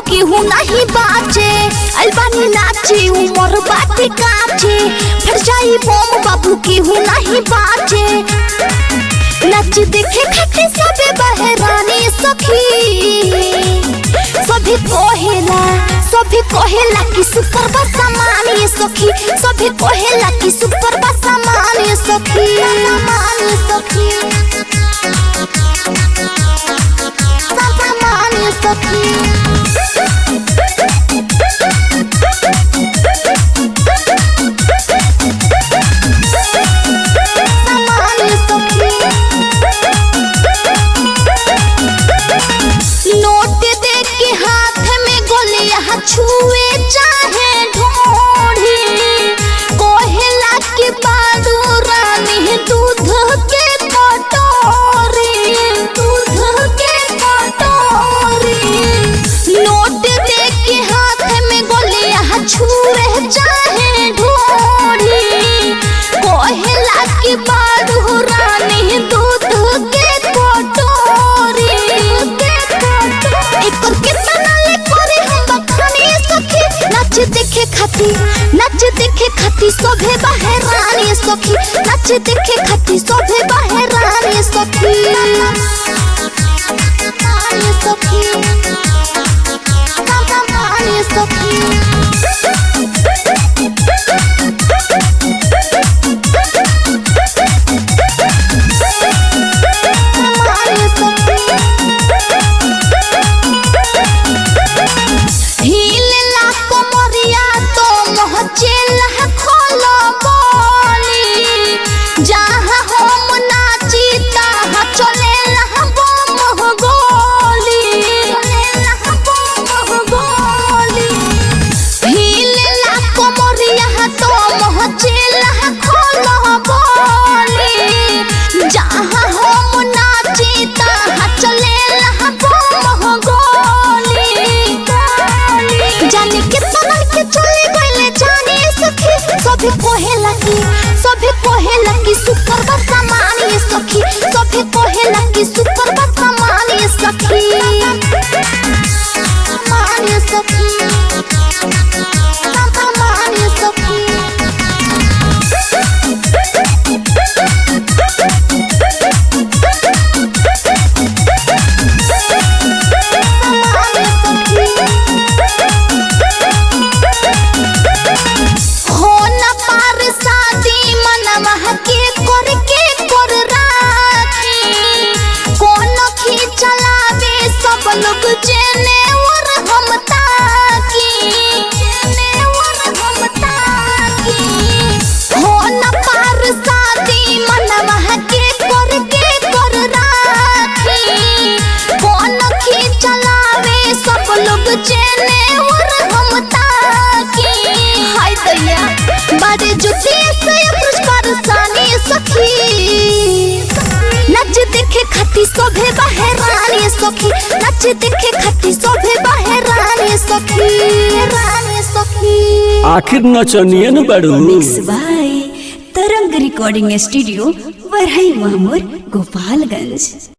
केहू नहीं बाचे। अलबानी नाचे उमर बाटे काचे, फट जाई बम बाबू केहू नहीं बाचे। नाच देखे खातिर सबे बहरानी सखी, सभी कहेला कि सुपर बा सामान ये सखी, सभी कहेला कि सुपर बा सामान ये सखी, सामान ये सखी, सामान ये सखी। छुए चाहे ढोढ़ी, कोहेला की बाडू रानी दूध के कटोरी, दूध के कटोरी। नोट दे के हाथ में गोलियां छुए चाहे ढोढ़ी, कोहेला की बाडू रानी दूध के कटोरी। एक और कितना ले करे हम नाच देखे खाती सोभे बहरानी सखी, नाच देखे खाती सोभे बहरानी सखी, सखी, सखी। चेला खोलो बोली, जहाँ हम नाची तहाँ चलेला बम गोली, चलेला बम गोली। हिलेला कमरिया तो मोह चेला खोलो बोली, जहाँ हम नाची तहाँ चलेला बम गोली। जाने कितना के चले गइले जाने सखी, सभी कहेला कि सुपर बा सामान ये सखी, सभी कहेला कि सुपर बा सामान ये सखी, सामान ये सखी, सामान ये सखी। लोग जेने और हम ताकी, जेने और हम ताकी। हो न पार शादी मनवा के करके कर राखी, कौन खींचलावे सब लोग जेने और हम ताकी। हाय दैया बाजे जुटी से पुष्कर सानी सखी, नाच देखे खाती सोभे बहरानी सखी, नाच देखे खाती सोभे बहरानी सखी, रानी सखी। आखिर नचनिए न बड़ू। मिक्स बाय तरंग रिकॉर्डिंग स्टूडियो, वरहई महमूर, गोपालगंज।